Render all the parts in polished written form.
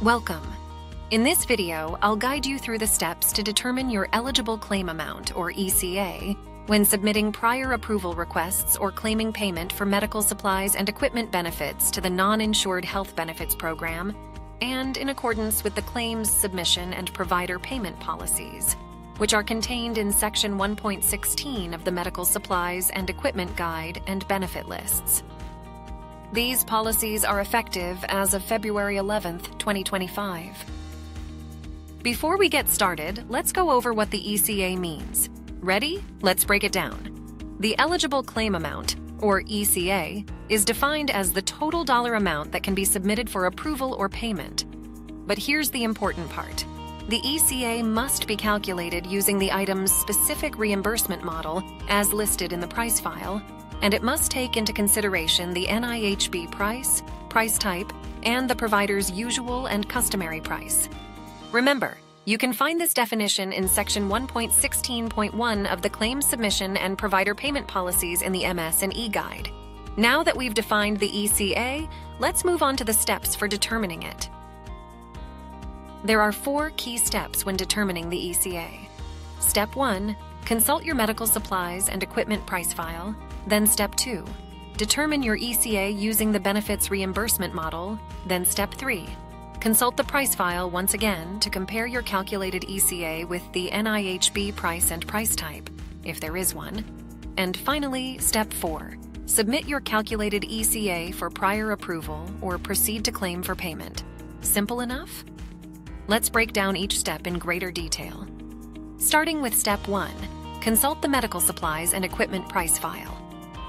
Welcome. In this video, I'll guide you through the steps to determine your eligible claim amount, or ECA, when submitting prior approval requests or claiming payment for medical supplies and equipment benefits to the Non-Insured Health Benefits program, and in accordance with the claims submission and provider payment policies, which are contained in Section 1.16 of the Medical Supplies and Equipment Guide and Benefit Lists. These policies are effective as of February 11th, 2025. Before we get started, let's go over what the ECA means. Ready? Let's break it down. The eligible claim amount, or ECA, is defined as the total dollar amount that can be submitted for approval or payment. But here's the important part. The ECA must be calculated using the item's specific reimbursement model as listed in the price file, and it must take into consideration the NIHB price, price type, and the provider's usual and customary price. Remember, you can find this definition in Section 1.16.1 of the Claims Submission and Provider Payment Policies in the MS&E Guide. Now that we've defined the ECA, let's move on to the steps for determining it. There are 4 key steps when determining the ECA. Step 1, consult your medical supplies and equipment price file. Then Step 2, determine your ECA using the benefits reimbursement model. Then Step 3, consult the price file once again to compare your calculated ECA with the NIHB price and price type, if there is one. And finally, Step 4, submit your calculated ECA for prior approval or proceed to claim for payment. Simple enough? Let's break down each step in greater detail. Starting with Step 1, consult the medical supplies and equipment price file.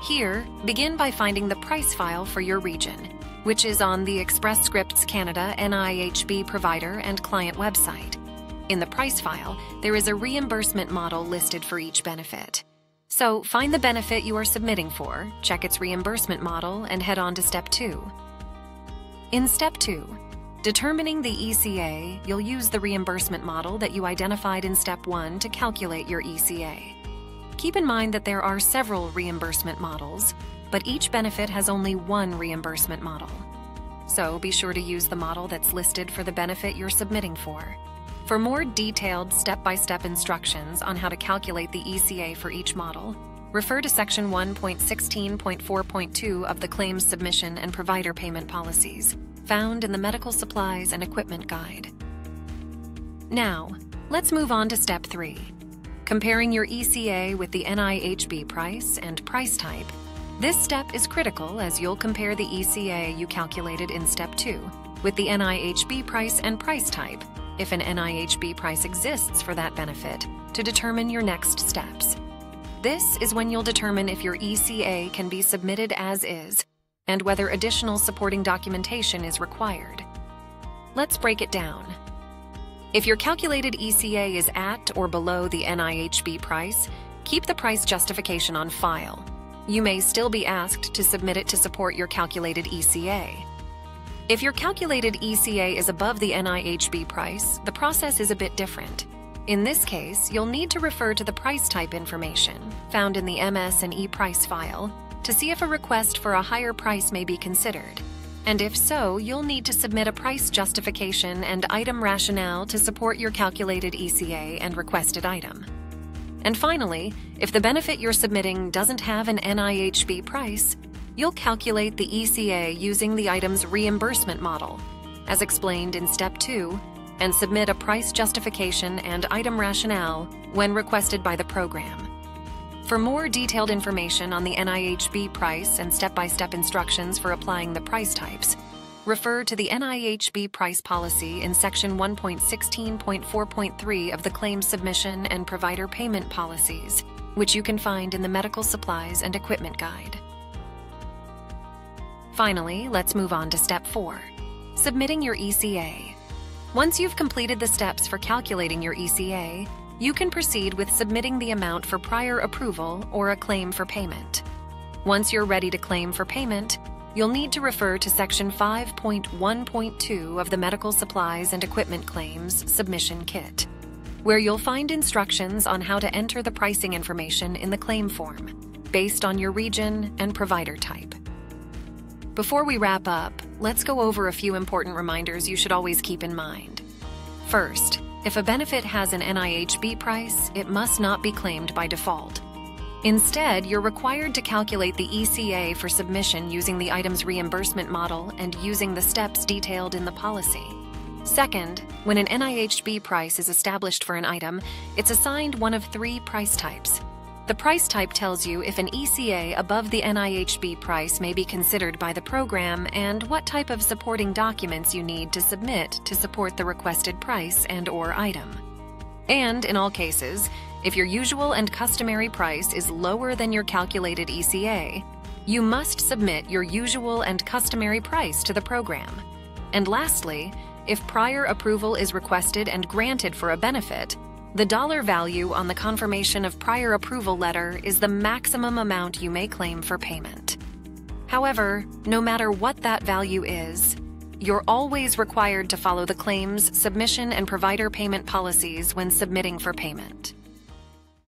Here, begin by finding the price file for your region, which is on the Express Scripts Canada NIHB provider and client website. In the price file, there is a reimbursement model listed for each benefit. So find the benefit you are submitting for, check its reimbursement model, and head on to Step 2. In Step 2, determining the ECA, you'll use the reimbursement model that you identified in Step 1 to calculate your ECA. Keep in mind that there are several reimbursement models, but each benefit has only one reimbursement model. So be sure to use the model that's listed for the benefit you're submitting for. For more detailed step-by-step instructions on how to calculate the ECA for each model, refer to Section 1.16.4.2 of the Claims Submission and Provider Payment Policies, found in the Medical Supplies and Equipment Guide. Now, let's move on to Step 3. Comparing your ECA with the NIHB price and price type. This step is critical as you'll compare the ECA you calculated in Step 2 with the NIHB price and price type, if an NIHB price exists for that benefit, to determine your next steps. This is when you'll determine if your ECA can be submitted as is and whether additional supporting documentation is required. Let's break it down. If your calculated ECA is at or below the NIHB price, keep the price justification on file. You may still be asked to submit it to support your calculated ECA. If your calculated ECA is above the NIHB price, the process is a bit different. In this case, you'll need to refer to the price type information found in the MS&E price file to see if a request for a higher price may be considered. And if so, you'll need to submit a price justification and item rationale to support your calculated ECA and requested item. And finally, if the benefit you're submitting doesn't have an NIHB price, you'll calculate the ECA using the item's reimbursement model, as explained in Step 2, and submit a price justification and item rationale when requested by the program. For more detailed information on the NIHB price and step-by-step instructions for applying the price types, refer to the NIHB Price Policy in Section 1.16.4.3 of the Claims Submission and Provider Payment Policies, which you can find in the Medical Supplies and Equipment Guide. Finally, let's move on to Step 4, submitting your ECA. Once you've completed the steps for calculating your ECA, you can proceed with submitting the amount for prior approval or a claim for payment. Once you're ready to claim for payment, you'll need to refer to Section 5.1.2 of the Medical Supplies and Equipment Claims Submission Kit, where you'll find instructions on how to enter the pricing information in the claim form, based on your region and provider type. Before we wrap up, let's go over a few important reminders you should always keep in mind. First, if a benefit has an NIHB price, it must not be claimed by default. Instead, you're required to calculate the ECA for submission using the item's reimbursement model and using the steps detailed in the policy. Second, when an NIHB price is established for an item, it's assigned one of 3 price types. The price type tells you if an ECA above the NIHB price may be considered by the program and what type of supporting documents you need to submit to support the requested price and/or item. And in all cases, if your usual and customary price is lower than your calculated ECA, you must submit your usual and customary price to the program. And lastly, if prior approval is requested and granted for a benefit, the dollar value on the confirmation of prior approval letter is the maximum amount you may claim for payment. However, no matter what that value is, you're always required to follow the claims, submission, and provider payment policies when submitting for payment.